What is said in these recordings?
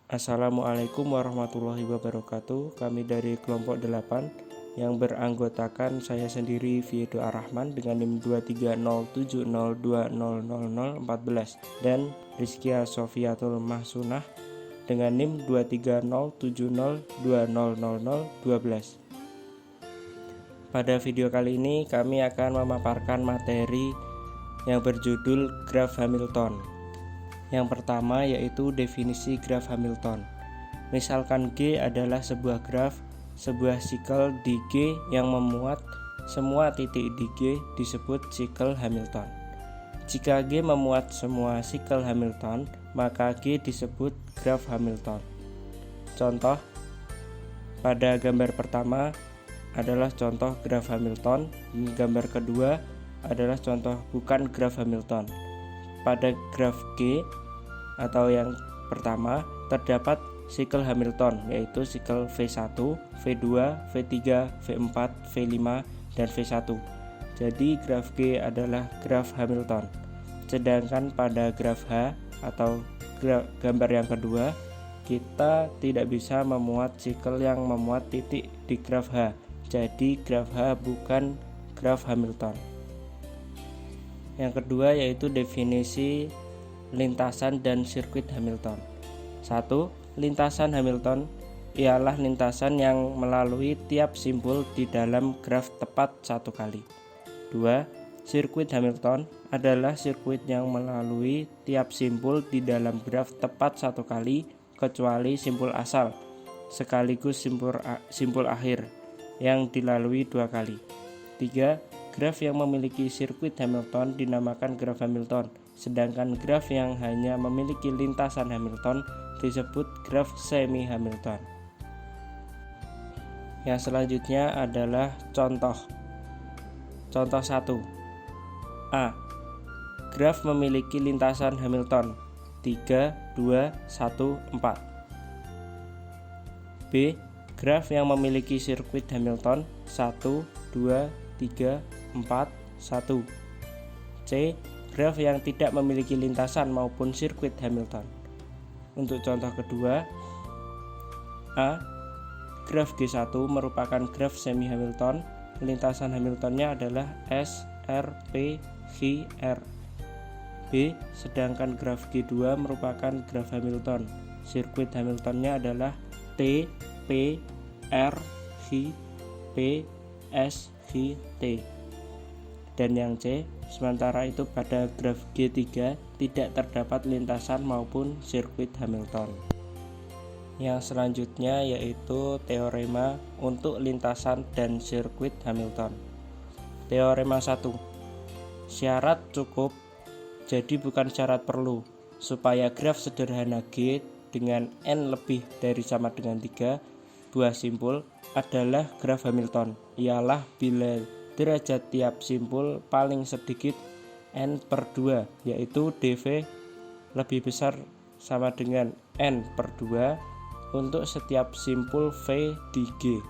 Assalamualaikum warahmatullahi wabarakatuh. Kami dari kelompok 8 yang beranggotakan saya sendiri Fiedo Arrahman dengan NIM 23070200014 dan Rizkia Sofiatul Mahsunah dengan NIM 23070200012. Pada video kali ini kami akan memaparkan materi yang berjudul graf Hamilton. Yang pertama yaitu definisi graf Hamilton. Misalkan G adalah sebuah graf, sebuah sikel di G yang memuat semua titik di G disebut sikel Hamilton. Jika G memuat semua sikel Hamilton, maka G disebut graf Hamilton. Contoh, pada gambar pertama adalah contoh graf Hamilton, gambar kedua adalah contoh bukan graf Hamilton. Pada graf G atau yang pertama terdapat sikel Hamilton yaitu sikel V1, V2, V3, V4, V5, dan V1. Jadi graf G adalah graf Hamilton. Sedangkan pada graf H atau gambar yang kedua kita tidak bisa memuat sikel yang memuat titik di graf H. Jadi graf H bukan graf Hamilton. Yang kedua yaitu definisi lintasan dan sirkuit Hamilton. 1. Lintasan Hamilton ialah lintasan yang melalui tiap simpul di dalam graf tepat satu kali. 2. Sirkuit Hamilton adalah sirkuit yang melalui tiap simpul di dalam graf tepat satu kali kecuali simpul asal sekaligus simpul akhir yang dilalui dua kali. 3. Graf yang memiliki sirkuit Hamilton dinamakan graf Hamilton, sedangkan graf yang hanya memiliki lintasan Hamilton disebut graf semi Hamilton. Yang selanjutnya adalah contoh. Contoh 1. A. Graf memiliki lintasan Hamilton 3, 2, 1, 4. B. Graf yang memiliki sirkuit Hamilton 1, 2, 3, 4, 1. C. Graf yang tidak memiliki lintasan maupun sirkuit Hamilton. Untuk contoh kedua, A. Graf G1 merupakan graf semi Hamilton. Lintasan Hamiltonnya adalah S, R, P, Q, R. B. Sedangkan graf G2 merupakan graf Hamilton. Sirkuit Hamiltonnya adalah T, P, R, Q, P, S, Q, T. Dan yang C, sementara itu pada graf G3 tidak terdapat lintasan maupun sirkuit Hamilton. Yang selanjutnya yaitu teorema untuk lintasan dan sirkuit Hamilton. Teorema 1. Syarat cukup, jadi bukan syarat perlu, supaya graf sederhana G dengan N lebih dari sama dengan 3 buah simpul adalah graf Hamilton, ialah bila derajat tiap simpul paling sedikit N/2 yaitu dV lebih besar sama dengan N/2 untuk setiap simpul V di G.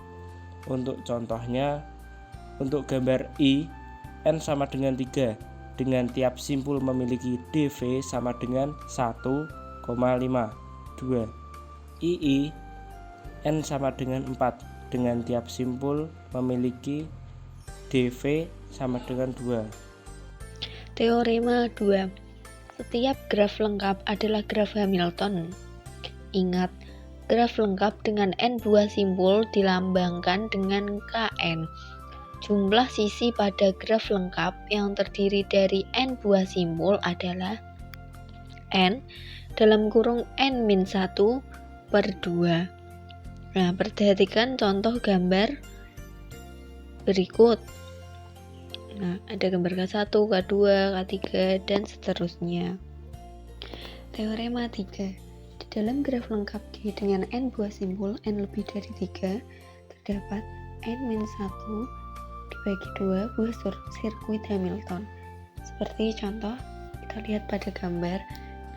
Untuk contohnya, untuk gambar I, N sama dengan 3 dengan tiap simpul memiliki dV sama dengan 1,5. 2. II, N sama dengan 4 dengan tiap simpul memiliki dV sama dengan 2. Teorema 2. Setiap graf lengkap adalah graf Hamilton. Ingat, graf lengkap dengan N buah simpul dilambangkan dengan Kn. Jumlah sisi pada graf lengkap yang terdiri dari N buah simpul adalah N dalam kurung N-1/2. Nah, perhatikan contoh gambar berikut. Nah, ada gambar K1, K2, K3, dan seterusnya. Teorema 3. Di dalam graf lengkap G dengan N buah simpul N lebih dari 3, terdapat N-1 dibagi 2 buah sirkuit Hamilton. Seperti contoh, kita lihat pada gambar.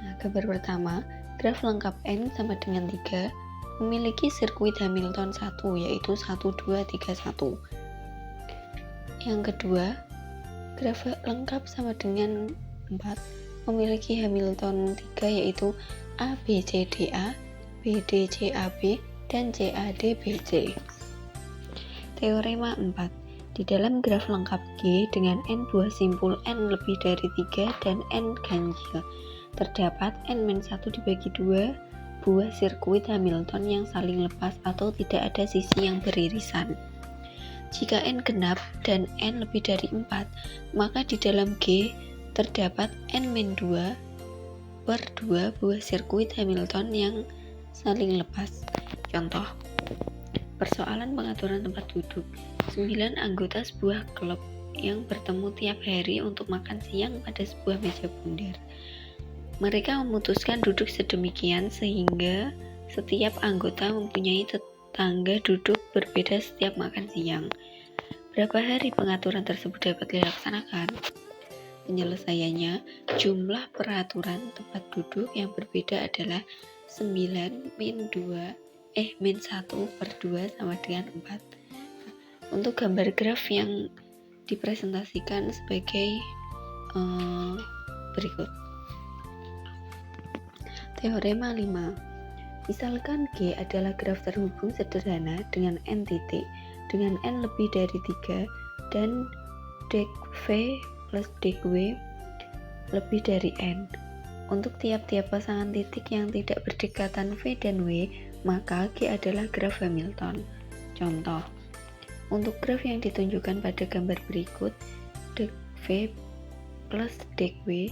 Nah, gambar pertama, graf lengkap N sama dengan 3 memiliki sirkuit Hamilton 1, yaitu 1, 2, 3, 1. Yang kedua, graf lengkap sama dengan 4 memiliki Hamilton 3 yaitu A, B, C, D, A BDCAB dan CADBC. Teorema 4. Di dalam graf lengkap G dengan n buah simpul n lebih dari 3 dan n ganjil, terdapat n-1 dibagi 2 buah sirkuit Hamilton yang saling lepas atau tidak ada sisi yang beririsan. Jika n genap dan n lebih dari 4, maka di dalam G terdapat n-2 per 2 buah sirkuit Hamilton yang saling lepas. Contoh, persoalan pengaturan tempat duduk. 9 anggota sebuah klub yang bertemu tiap hari untuk makan siang pada sebuah meja bundar. Mereka memutuskan duduk sedemikian sehingga setiap anggota mempunyai tetangga duduk berbeda setiap makan siang. Berapa hari pengaturan tersebut dapat dilaksanakan? Penyelesaiannya, jumlah peraturan tempat duduk yang berbeda adalah 9 min 1 per 2 sama dengan 4. Untuk gambar graf yang dipresentasikan sebagai berikut. Teorema 5. Misalkan G adalah graf terhubung sederhana dengan n titik dengan n lebih dari 3 dan dek V plus dek W lebih dari n. Untuk tiap-tiap pasangan titik yang tidak berdekatan V dan W, maka G adalah graf Hamilton. Contoh, untuk graf yang ditunjukkan pada gambar berikut, dek V plus dek W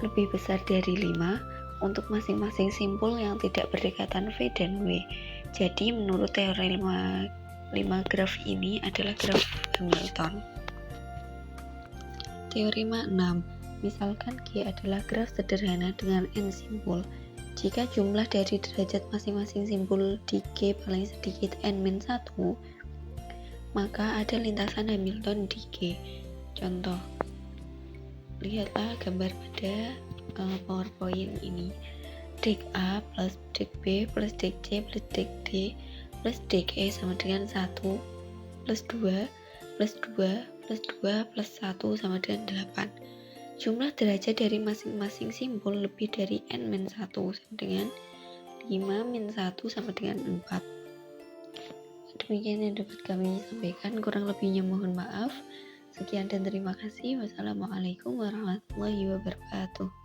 lebih besar dari 5 untuk masing-masing simpul yang tidak berdekatan V dan W. Jadi menurut teori 5 graf ini adalah graf Hamilton. Teorema 6. Misalkan G adalah graf sederhana dengan n simpul. Jika jumlah dari derajat masing-masing simpul di G paling sedikit n-1, maka ada lintasan Hamilton di G. Contoh, lihatlah gambar pada PowerPoint ini. Dek A plus dek B plus dek C plus dek D plus dek E sama dengan 1 plus 2 plus 2 plus 2 plus 1 sama dengan 8. Jumlah derajat dari masing-masing simpul lebih dari n-1 sama dengan 5 min 1 sama dengan 4. Demikian yang dapat kami sampaikan, kurang lebihnya mohon maaf. Sekian dan terima kasih. Wassalamualaikum warahmatullahi wabarakatuh.